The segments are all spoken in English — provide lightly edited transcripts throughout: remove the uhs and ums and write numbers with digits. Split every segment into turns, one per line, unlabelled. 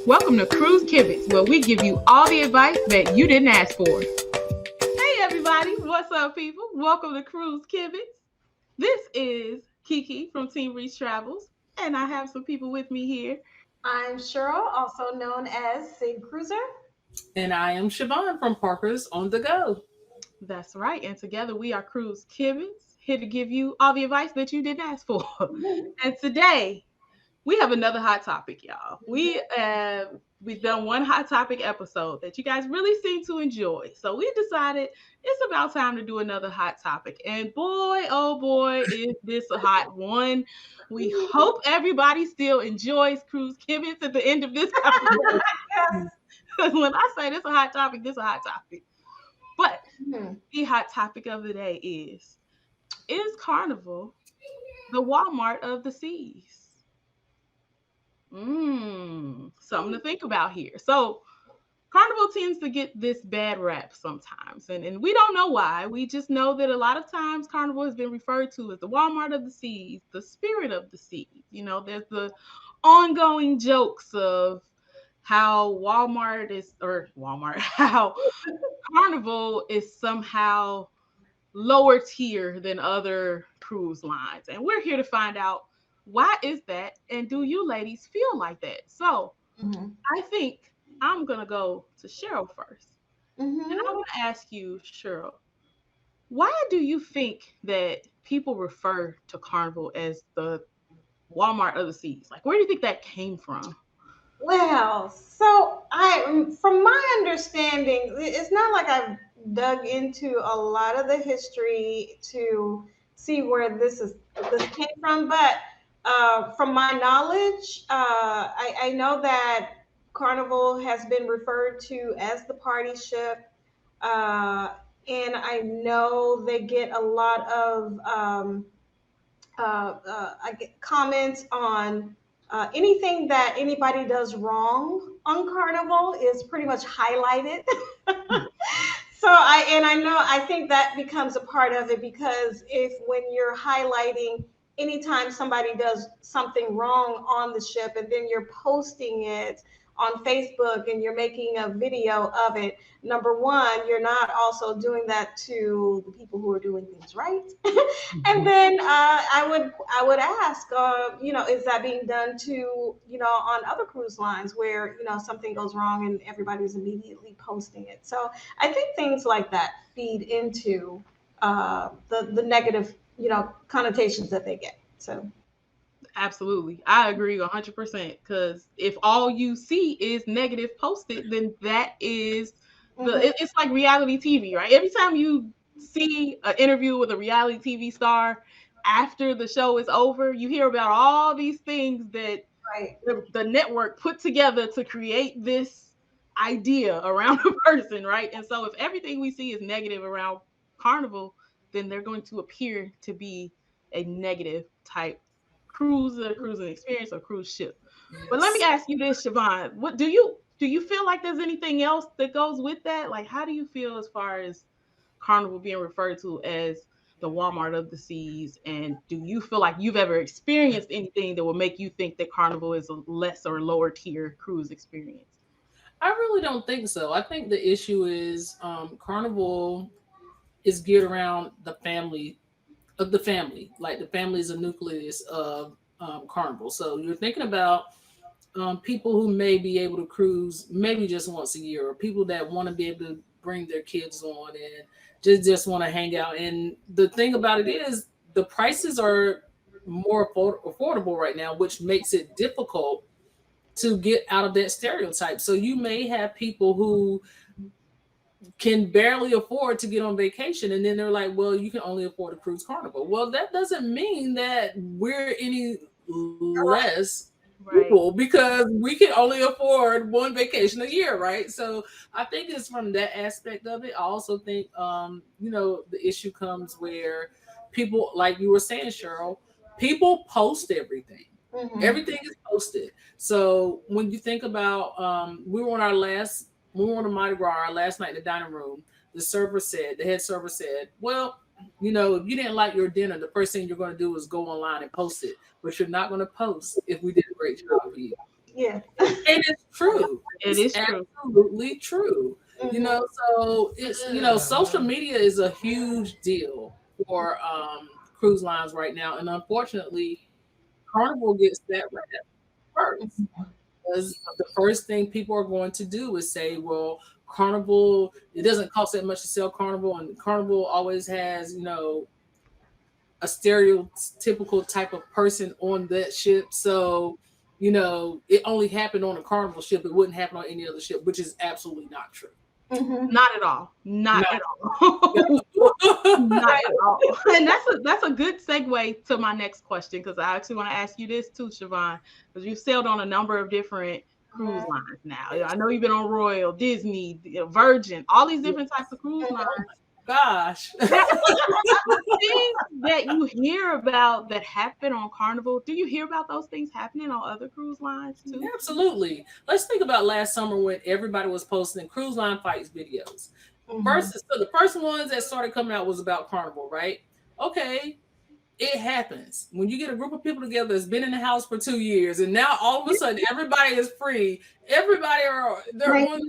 Welcome to Cruise Kibitz, where we give you all the advice that you didn't ask for. Hey everybody, what's up people? Welcome to Cruise Kibitz. This is Kiki from Team Reach Travels, and I have some people with me here.
I'm Cheryl, also known as Sig Cruiser.
And I am Siobhan from Parker's on the Go.
That's right, and together we are Cruise Kibitz, here to give you all the advice that you didn't ask for. And today we have another hot topic, y'all. We've done one hot topic episode that you guys really seem to enjoy. So we decided it's about time to do another hot topic. And boy, oh boy, is this a hot one. We hope everybody still enjoys Cruise Kibitz at the end of this episode. Because when I say this is a hot topic, this is a hot topic. But the hot topic of the day is Carnival the Walmart of the seas? Something to think about here. So Carnival tends to get this bad rap sometimes, and we don't know why. We just know that a lot of times Carnival has been referred to as the Walmart of the seas, the spirit of the seas. You know, there's the ongoing jokes of how how Carnival is somehow lower tier than other cruise lines. And we're here to find out why is that, and do you ladies feel like that? So I think I'm gonna go to Cheryl 1st. And I want to ask you, Cheryl, why do you think that people refer to Carnival as the Walmart of the seas? Like, where do you think that came from?
Well, so from my understanding, it's not like I've dug into a lot of the history to see where this came from, but from my knowledge, I know that Carnival has been referred to as the party ship, and I know they get a lot of I get comments on anything that anybody does wrong on Carnival is pretty much highlighted. So I think that becomes a part of it, because if when you're highlighting anytime somebody does something wrong on the ship and then you're posting it on Facebook and you're making a video of it, number one, you're not also doing that to the people who are doing things right. And then I would ask, is that being done to, on other cruise lines where, something goes wrong and everybody's immediately posting it. So I think things like that feed into the negative, connotations that they get. So
Absolutely. I agree 100% because if all you see is negative posted, then that is it's like reality TV, right? Every time you see an interview with a reality TV star after the show is over, you hear about all these things that
right.
the network put together to create this idea around a person, right? And so if everything we see is negative around Carnival, then they're going to appear to be a negative type cruising experience or cruise ship.
Yes.
But let me ask you this, Siobhan. What do you feel like there's anything else that goes with that? Like, how do you feel as far as Carnival being referred to as the Walmart of the seas? And do you feel like you've ever experienced anything that will make you think that Carnival is a less or lower tier cruise experience?
I really don't think so. I think the issue is Carnival is geared around the family of the family. Like the family is a nucleus of Carnival. So you're thinking about people who may be able to cruise maybe just once a year, or people that want to be able to bring their kids on and just want to hang out. And the thing about it is the prices are more affordable right now, which makes it difficult to get out of that stereotype. So you may have people who can barely afford to get on vacation, and then they're like, well, you can only afford a cruise Carnival. Well, that doesn't mean that we're any less people, because we can only afford one vacation a year, right? So I think it's from that aspect of it. I also think the issue comes where people, like you were saying, Cheryl, people post everything. Everything is posted. So when you think about we were on a Mardi Gras, our last night in the dining room, the head server said, well, if you didn't like your dinner, the first thing you're going to do is go online and post it. But you're not going to post if we did a great job for you.
Yeah.
And it's true.
It is true.
Absolutely true. You know, so it's, you know, social media is a huge deal for cruise lines right now, and unfortunately, Carnival gets that right first. Because the first thing people are going to do is say, well, Carnival, it doesn't cost that much to sell Carnival, and Carnival always has, you know, a stereotypical type of person on that ship. So, you know, it only happened on a Carnival ship. It wouldn't happen on any other ship, which is absolutely not true.
Not at all. Not at all. Not at all. And that's a good segue to my next question, because I actually want to ask you this too, Siobhan, because you've sailed on a number of different cruise lines now. I know you've been on Royal, Disney, Virgin, all these different types of cruise lines.
Gosh.
Things that you hear about that happen on Carnival, do you hear about those things happening on other cruise lines too?
Absolutely. Let's think about last summer when everybody was posting cruise line fights videos. So the first ones that started coming out was about Carnival, right? Okay, it happens when you get a group of people together that's been in the house for 2 years, and now all of a sudden everybody is free. Everybody they're on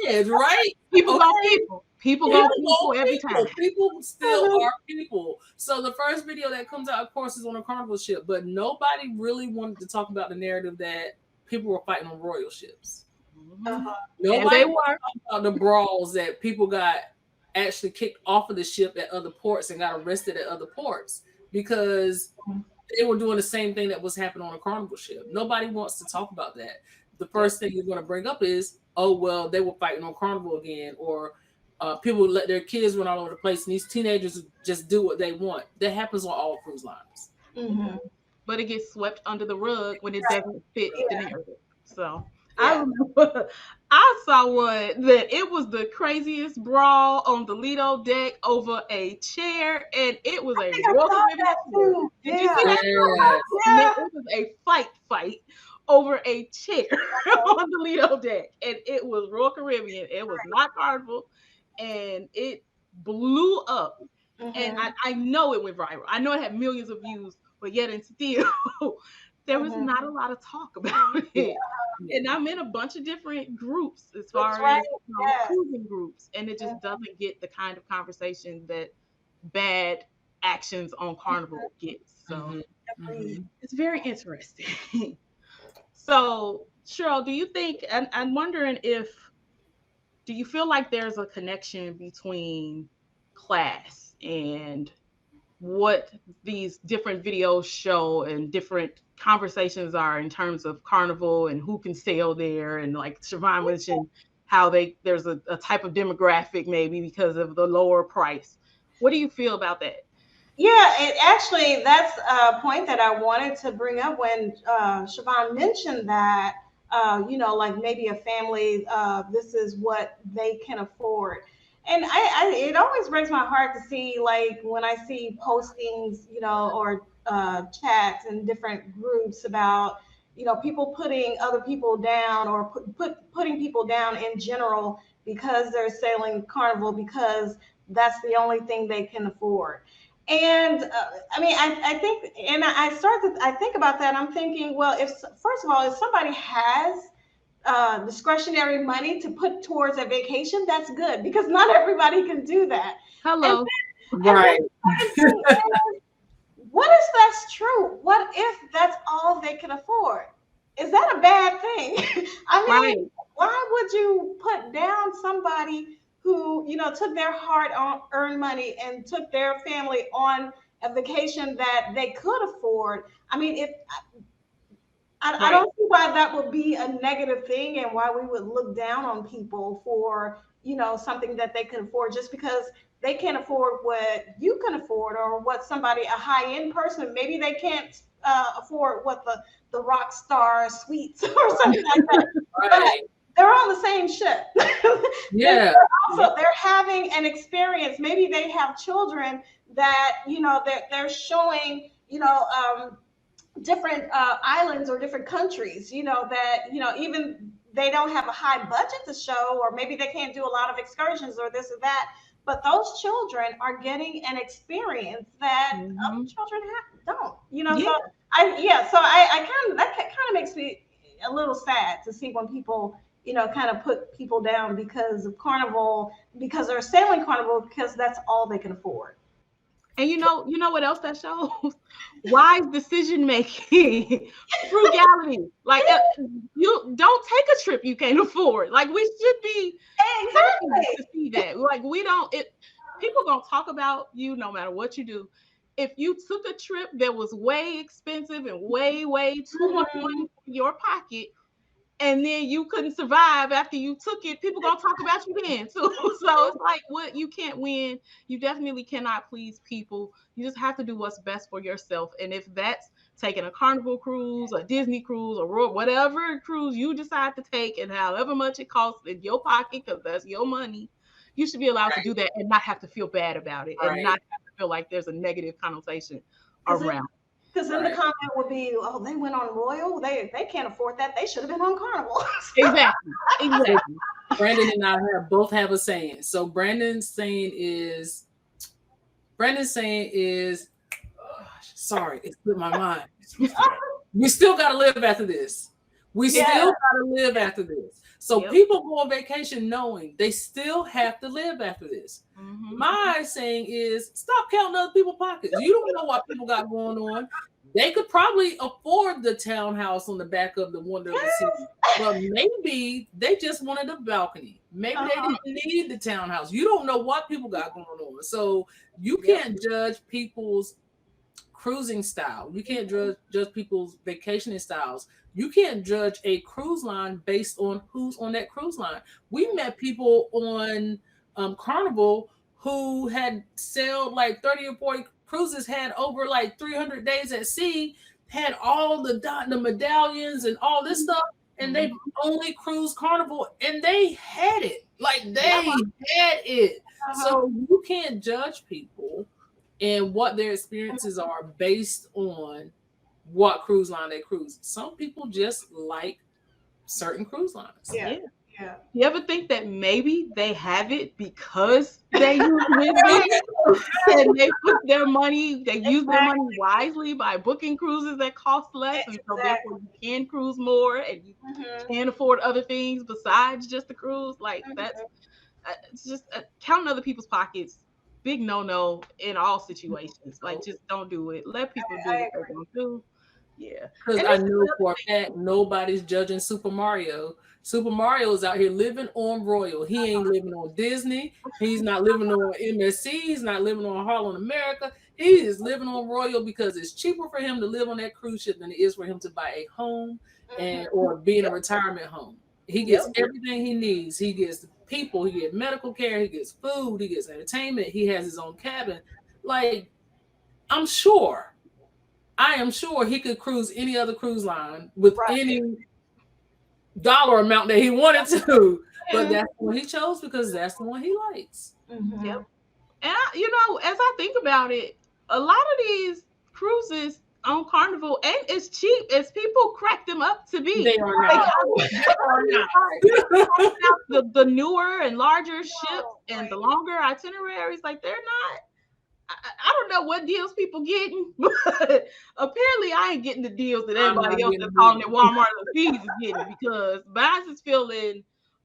edge, right?
People go people. People go people every time.
People still are people. So the first video that comes out, of course, is on a Carnival ship, but nobody really wanted to talk about the narrative that people were fighting on Royal ships. Nobody wanted to talk about the brawls that people got actually kicked off of the ship at other ports and got arrested at other ports because they were doing the same thing that was happening on a Carnival ship. Nobody wants to talk about that. The first thing you're going to bring up is, oh, well, they were fighting on Carnival again, or people let their kids run all over the place, and these teenagers just do what they want. That happens on all cruise lines.
But it gets swept under the rug when it doesn't fit the narrative. So I remember I saw one that it was the craziest brawl on the Lido deck over a chair, and it was a Royal Caribbean. Did you see that? Yes. It was a fight over a chair on the Lido deck, and it was Royal Caribbean. It was not Carnival, and it blew up. And I know it went viral. I know it had millions of views, but yet and still there was not a lot of talk about it. And I'm in a bunch of different groups as far as cruising groups, and it just doesn't get the kind of conversation that bad actions on Carnival gets. So it's very interesting. So Cheryl, do you think, and I'm wondering do you feel like there's a connection between class and what these different videos show and different conversations are in terms of Carnival and who can sail there, and like Siobhan mentioned how there's a type of demographic maybe because of the lower price. What do you feel about that?
Yeah, actually that's a point that I wanted to bring up when Siobhan mentioned that you know, like maybe a family, this is what they can afford. And it always breaks my heart to see, like, when I see postings, you know, or chats in different groups about, you know, people putting other people down, or putting people down in general because they're sailing Carnival because that's the only thing they can afford. And I mean, I think, and I think about that. I'm thinking, well, if first of all, if somebody has discretionary money to put towards a vacation, that's good, because not everybody can do that.
Hello.
Right.
What if that's true? What if that's all they can afford? Is that a bad thing? I mean, why would you put down somebody who, you know, took their hard-earned money and took their family on a vacation that they could afford? I mean, if I don't see why that would be a negative thing, and why we would look down on people for, you know, something that they can afford just because they can't afford what you can afford, or what somebody, a high-end person, maybe they can't afford what the rock star suites or something like that. But they're on the same ship. They're having an experience. Maybe they have children that, you know, they're showing, you know, different islands or different countries, you know, that, you know, even they don't have a high budget to show, or maybe they can't do a lot of excursions or this or that, but those children are getting an experience that other children don't, you know. So I kind of, that kind of makes me a little sad to see when people, kind of put people down because of Carnival, because they're sailing Carnival because that's all they can afford.
And you know what else that shows? Wise decision making, frugality. Like you don't take a trip you can't afford. Like we should be happy to see that. Like we don't. People gonna talk about you no matter what you do. If you took a trip that was way expensive and way too much money for your pocket, and then you couldn't survive after you took it, people gonna talk about you then too. So it's like, what, you can't win. You definitely cannot please people. You just have to do what's best for yourself. And if that's taking a Carnival cruise, a Disney cruise, or whatever cruise you decide to take, and however much it costs in your pocket, because that's your money, you should be allowed to do that and not have to feel bad about it, and not have to feel like there's a negative connotation around.
Because then the comment would be, "Oh, they went on Royal. They can't afford that. They should have been on Carnival."
Exactly.
Brandon and I both have a saying. So Brandon's saying is, sorry, it slipped my mind. We still got to live after this. So people go on vacation knowing they still have to live after this. Mm-hmm. My saying is, stop counting other people's pockets. You don't know what people got going on. They could probably afford the townhouse on the back of the Wonder of the Sea, but maybe they just wanted a balcony. Maybe they didn't need the townhouse. You don't know what people got going on. So you can't judge people's cruising style. You can't judge people's vacationing styles. You can't judge a cruise line based on who's on that cruise line. We met people on Carnival who had sailed like 30 or 40 cruises, had over like 300 days at sea, had all the medallions and all this stuff, and they only cruised Carnival, and they had it. Like they had it. So you can't judge people and what their experiences are based on what cruise line they cruise. Some people just like certain cruise lines.
Yeah.
You ever think that maybe they have it because they use Disney and they use their money wisely by booking cruises that cost less, and so therefore you can cruise more and you can afford other things besides just the cruise? Like that's it's just counting other people's pockets. Big no in all situations. Like just don't do it. Let people do what they're gonna do. Yeah,
because I know for a fact nobody's judging Super Mario. Super Mario is out here living on Royal. He ain't living on Disney. He's not living on MSC. He's not living on Harlem America. He is living on Royal because it's cheaper for him to live on that cruise ship than it is for him to buy a home or be in a retirement home. He gets everything he needs. He gets people. He gets medical care. He gets food. He gets entertainment. He has his own cabin. Like, I am sure he could cruise any other cruise line with any dollar amount that he wanted to, but that's the one he chose because that's the one he likes.
Mm-hmm. Yep. And as I think about it, a lot of these cruises on Carnival ain't as cheap as people crack them up to be.
They are not.
The newer and larger ships and the longer itineraries, like they're not. I don't know what deals people getting, but apparently I ain't getting the deals that everybody else that's calling it Walmart or fees is getting, because mine's is feeling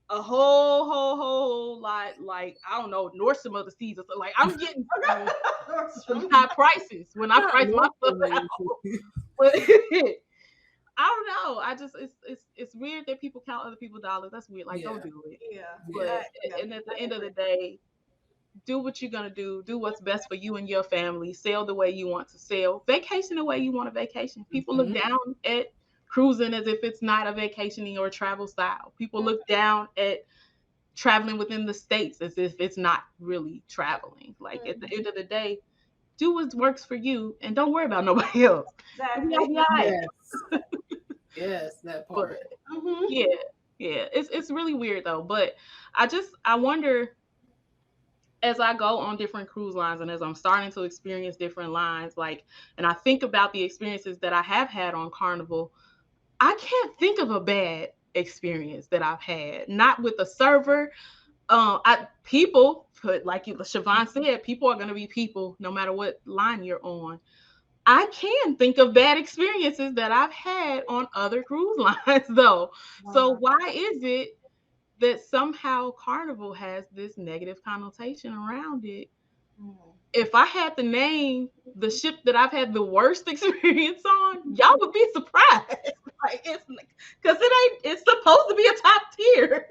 a whole lot like, I don't know, Nordstrom of the seas or something. Like I'm getting some high prices when I price my stuff out. But I don't know. It's weird that people count other people's dollars. That's weird. Like don't do it.
Yeah.
But and at the end of the day, do what you're gonna do. Do what's best for you and your family. Sail the way you want to sail. Vacation the way you want to vacation. People look down at cruising as if it's not a vacationing or a travel style. People look down at traveling within the states as if it's not really traveling. Like at the end of the day, do what works for you and don't worry about nobody else.
Exactly.
Yes, that part.
But, yeah. It's really weird though. But I wonder, as I go on different cruise lines and as I'm starting to experience different lines, like, and I think about the experiences that I have had on Carnival, I can't think of a bad experience that I've had. Not with the server. People, like Siobhan said, people are going to be people no matter what line you're on. I can think of bad experiences that I've had on other cruise lines, though. So
Wow.
why is it that somehow Carnival has this negative connotation around it?
Mm.
If I had to name the ship that I've had the worst experience on, y'all would be surprised. Like it's because it's supposed to be a top tier.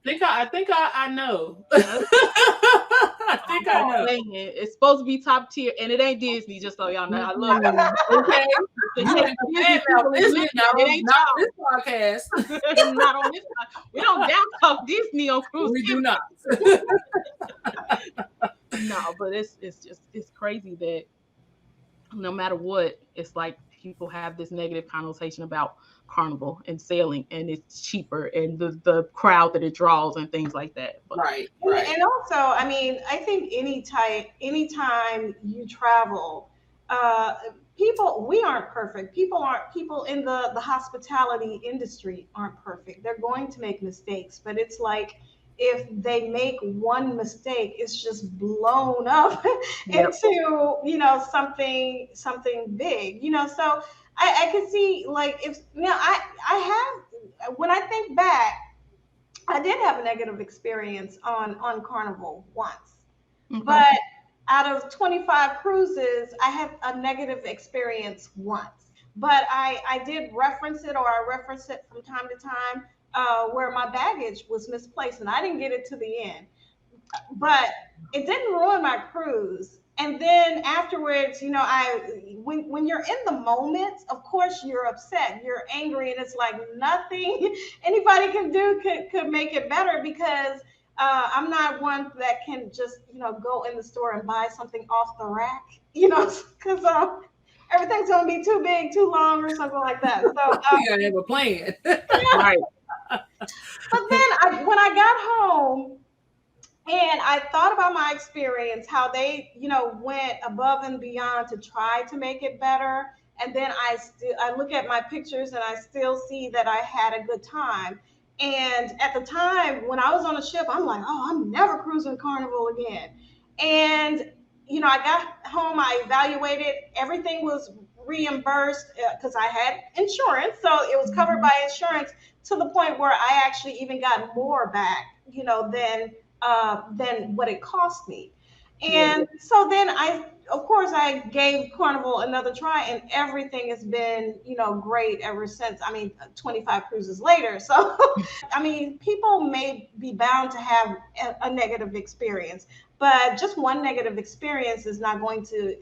I know. I think I know.
Dang it. It's supposed to be top tier, and it ain't Disney. Just so y'all know, I love it.
Okay.
In
You
case
ain't a
Disney
fan now.
people is
Disney
listening,
now,
it ain't
not
y'all.
this podcast.
Not on this one. We don't down talk Disney on cruise.
We do not.
No, but it's crazy that no matter what, it's like people have this negative connotation about Carnival and sailing, and it's cheaper, and the crowd that it draws and things like that. But
Right.
And also, I mean, I think anytime you travel, uh, we aren't perfect. People in the hospitality industry aren't perfect. They're going to make mistakes, but it's like if they make one mistake, it's just blown up
yep,
into, something big, So I can see, like, if, I have, when I think back, I did have a negative experience on Carnival once,
okay,
but out of 25 cruises, I had a negative experience once. But I did reference it, or I reference it from time to time, where my baggage was misplaced and I didn't get it to the end, but it didn't ruin my cruise. And then afterwards, when you're in the moment, of course you're upset, you're angry, and it's like nothing anybody can do could make it better, because I'm not one that can just go in the store and buy something off the rack, because everything's gonna be too big, too long, or something like that. So,
You gotta have a plan.
right,
but then when I got home, and I thought about my experience, how they, went above and beyond to try to make it better. And then I look at my pictures and I still see that I had a good time. And at the time when I was on the ship, I'm like, oh, I'm never cruising Carnival again. And I got home, I evaluated, everything was reimbursed, because I had insurance, so it was covered by insurance, to the point where I actually even got more back, than what it cost me.
yeah,
And so then of course, I gave Carnival another try, and everything has been, great ever since. I mean, 25 cruises later. So, I mean, people may be bound to have a negative experience, but just one negative experience is not going to,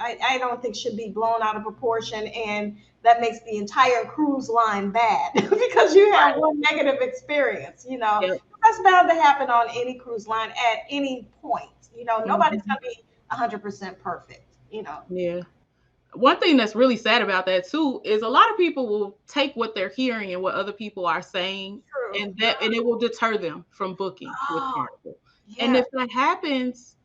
I don't think, should be blown out of proportion, and that makes the entire cruise line bad because you have one negative experience.
yeah.
That's bound to happen on any cruise line at any point. Nobody's
Mhm.
going to be 100% perfect.
Yeah. One thing that's really sad about that too is a lot of people will take what they're hearing and what other people are saying,
True.
and it will deter them from booking with
Oh,
Carnival. And
yeah.
if that happens,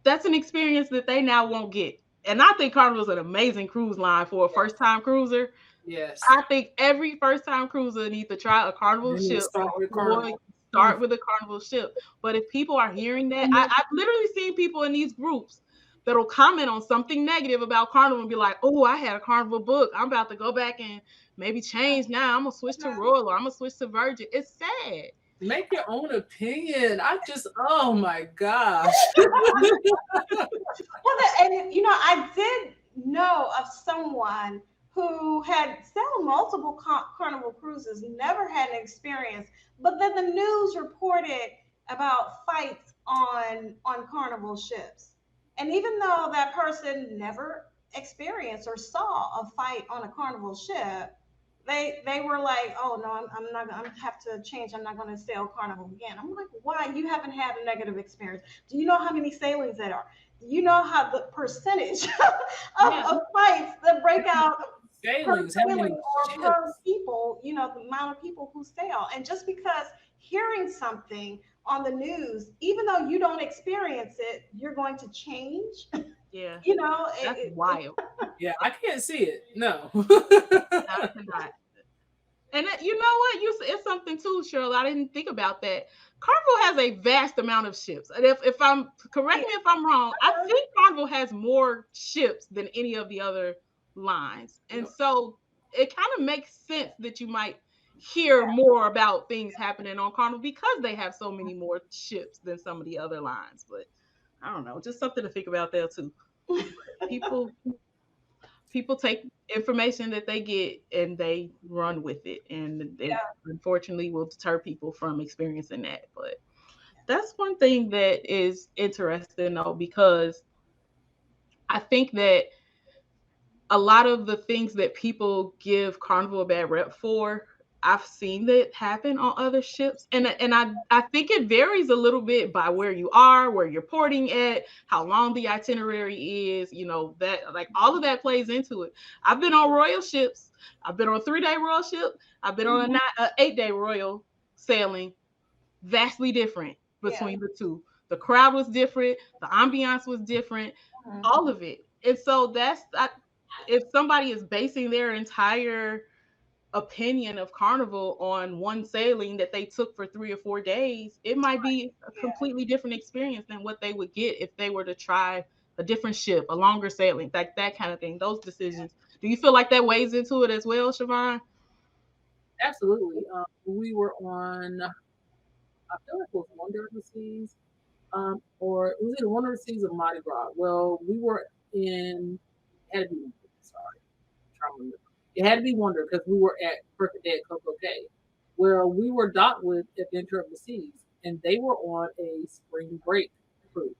that's an experience that they now won't get. And I think Carnival's an amazing cruise line for a first time cruiser.
Yes.
I think every first time cruiser needs to try a Carnival
They need to
ship
start with
before you
Carnival.
start with a Carnival ship. But if people are hearing that, I've literally seen people in these groups that'll comment on something negative about Carnival and be like, "Oh, I had a Carnival book. I'm about to go back and maybe change now. I'm gonna switch to Royal, or I'm gonna switch to Virgin." It's sad.
Make your own opinion. Oh my gosh.
Well, and I did know of someone who had sailed multiple Carnival cruises, never had an experience, but then the news reported about fights on Carnival ships. And even though that person never experienced or saw a fight on a Carnival ship, they were like, oh no, I'm not gonna, I have to change. I'm not going to sail Carnival again. I'm like, why? You haven't had a negative experience. Do you know how many sailings there are? Do you know how the percentage
Yeah.
of fights that break out per
Sailings, how many
sailing or per
ships?
people? The amount of people who sail. And just because hearing something on the news, even though you don't experience it, you're going to change.
Yeah.
you know,
That's
it,
wild.
Yeah, I can't see it. No.
I cannot. And you know what? It's something too, Cheryl. I didn't think about that. Carnival has a vast amount of ships. And if I'm correct
Yeah.
me if I'm wrong, I think Carnival has more ships than any of the other lines. And
Yep.
so it kind of makes sense that you might hear more about things happening on Carnival because they have so many more ships than some of the other lines. But I don't know, just something to think about there too. People people take information that they get and they run with it, and it unfortunately will deter people from experiencing that. But that's one thing that is interesting though, because I think that a lot of the things that people give Carnival a bad rep for, I've seen that happen on other ships, and I think it varies a little bit by where you are, where you're porting at, how long the itinerary is. You know that like all of that plays into it. I've been on royal ships. I've been on a 3-day royal ship. I've been on a 8-day royal sailing. Vastly different
Yeah.
between the two. The crowd was different. The ambiance was different.
Mhm.
All of it. And so if somebody is basing their entire opinion of Carnival on one sailing that they took for 3 or 4 days, it might be a
Yeah.
completely different experience than what they would get if they were to try a different ship, a longer sailing, like that kind of thing. Those decisions. Do you feel like that weighs into it as well, Siobhan?
Absolutely. We were on, I feel like it was Wonder of the Seas, or it was either Wonder of the Seas or Mardi Gras. Well, we were in, had to be Wonder, sorry, I'm trying to remember. It had to be Wonder because we were at Perfect Day at Coco Cay. Well, we were docked with Adventure of the Seas, and they were on a spring break cruise.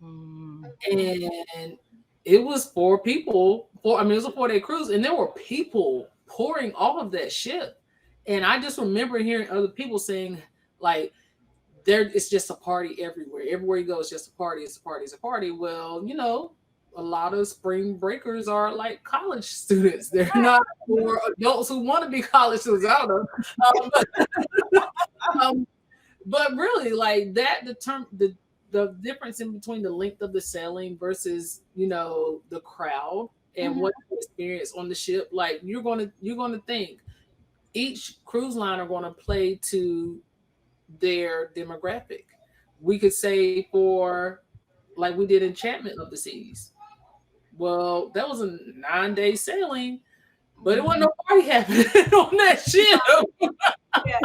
Mm.
And it was four people. Four, I mean, it was a 4-day cruise, and there were people pouring off of that ship. And I just remember hearing other people saying, like, there it's just a party everywhere. Everywhere you go, it's just a party. It's a party. It's a party. Well, a lot of spring breakers are like college students. They're not for adults who want to be college students. I don't know. Um, but really, like that, the difference in between the length of the sailing versus the crowd and
Mhm.
what you experience on the ship. Like you're gonna think each cruise line are going to play to their demographic. We could say for like we did Enchantment of the Seas. Well, that was a 9-day sailing, but it wasn't no party happening on that ship.
Yeah.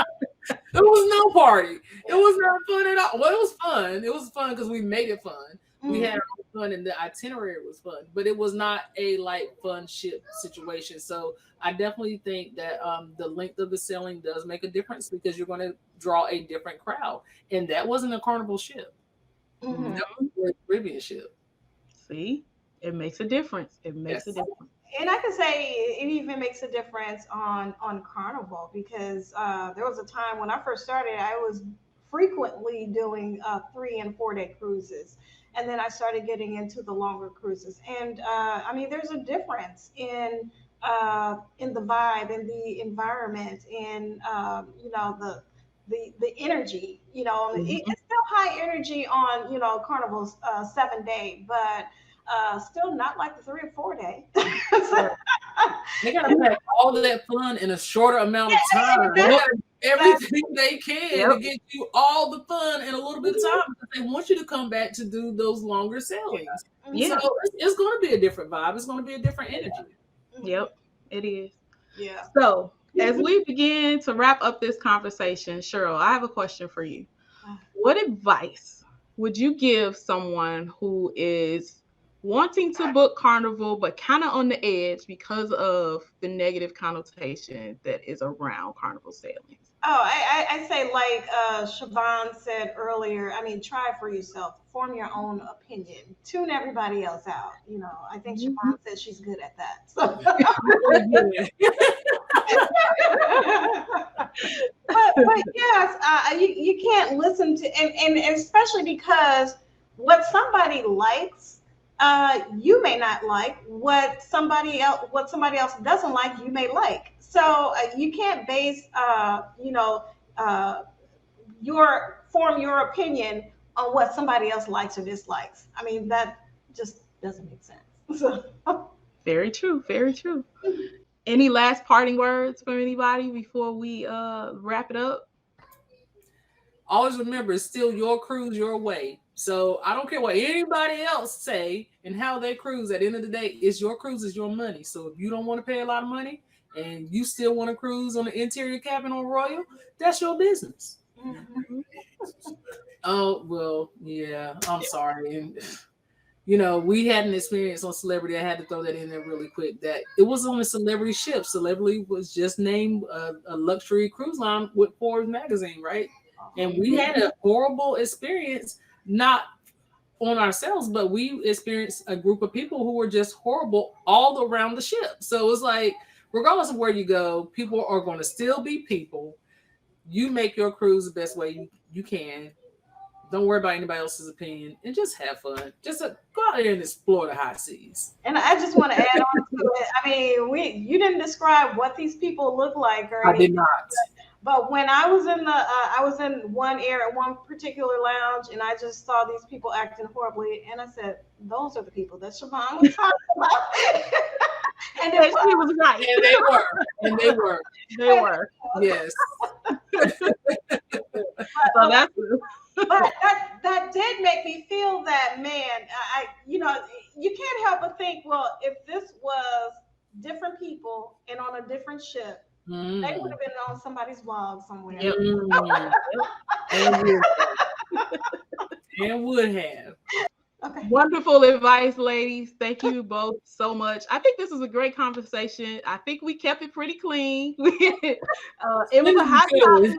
There was no party. It was not fun at all. Well, it was fun. It was fun because we made it fun. We
Mhm.
had our own fun and the itinerary was fun, but it was not a like fun ship situation. So I definitely think that the length of the sailing does make a difference because you're going to draw a different crowd. And that wasn't a carnival ship.
Mhm.
That was a Caribbean ship.
See, it makes a difference. It makes a
Yes.
difference.
And I can say it even makes a difference on Carnival because there was a time when I first started, I was frequently doing 3 and 4 day cruises, and then I started getting into the longer cruises. And I mean, there's a difference in the vibe, in the environment, in the energy.
Mhm.
It's still high energy on Carnival's 7 day, but still not like the 3 or 4 day.
Right. They gotta pack all of that fun in a shorter amount of time. They
Exactly.
gotta do everything they can
Yep.
to get you all the fun in a little bit of time because they want you to come back to do those longer sailings. So
Yeah.
it's going to be a different vibe. It's going to be a different energy.
Mhm.
Yep. It is.
Yeah.
So, as we begin to wrap up this conversation, Cheryl, I have a question for you. What advice would you give someone who is wanting to book Carnival but kind of on the edge because of the negative connotation that is around Carnival sailings?
Oh, I say like Siobhan said earlier. I mean, try for yourself. Form your own opinion. Tune everybody else out. I think
Mhm.
Siobhan said she's good at that. So.
Really good.
but yes, you can't listen to and especially because what somebody likes, you may not like. What somebody else doesn't like, you may like. So you can't base uh, your form your opinion on what somebody else likes or dislikes. I mean that just doesn't make sense. So,
Very true. Very true. Any last parting words from anybody before we wrap it up?
Always remember, it's still your cruise, your way. So I don't care what anybody else say and how they cruise. At the end of the day, it's your cruise, is your money. So if you don't want to pay a lot of money and you still want to cruise on the interior cabin on Royal, that's your business.
Mhm.
Oh, well, yeah, I'm sorry. And, you know, we had an experience on Celebrity. I had to throw that in there really quick. That it was on a celebrity ship. Celebrity was just named a luxury cruise line with Forbes magazine, right? And we had a horrible experience, not on ourselves, but we experienced a group of people who were just horrible all around the ship. So it was like, regardless of where you go, people are going to still be people. You make your cruise the best way you can. Don't worry about anybody else's opinion and just have fun. Just go out there and explore the high seas.
And I just want to add on to it. I mean, you didn't describe what these people look like or
I did
anything.
not.
But when I was in one particular lounge, and I just saw these people acting horribly, and I said, "Those are the people that Siobhan was talking about."
And then she was right.
And they were. And they were.
They were.
Yes.
So that's
But that did make me feel that, man, you can't help but think, well, if this was different people and on a different ship, they would have been on somebody's vlog somewhere.
Yep.
And would have.
Okay.
Wonderful advice, ladies. Thank you both so much. I think this was a great conversation. I think we kept it pretty clean. It was a hot topic.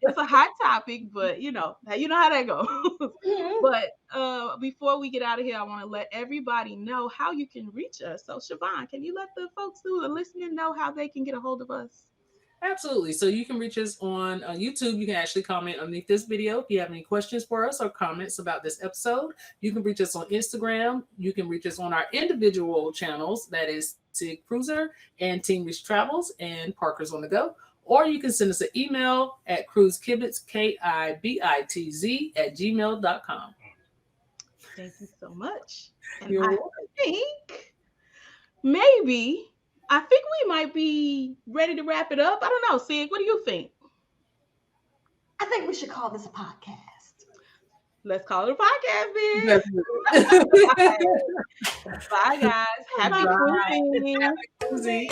It's a hot topic, but you know how that goes.
Mhm.
But before we get out of here, I want to let everybody know how you can reach us. So, Siobhan, can you let the folks who are listening know how they can get a hold of us?
Absolutely. So you can reach us on YouTube. You can actually comment underneath this video if you have any questions for us or comments about this episode. You can reach us on Instagram. You can reach us on our individual channels. That is Sig Cruiser and Team Reach Travels and Parker's on the Go. Or you can send us an email at cruisekibitz, KIBITZ @gmail.com.
Thank you so much. And
You're
I
welcome.
think we might be ready to wrap it up. I don't know, Sig, what do you think?
I think we should call this a podcast.
Let's call it a podcast then.
Definitely.
Bye, guys. Happy
Bye.
cruising.
Happy cruising.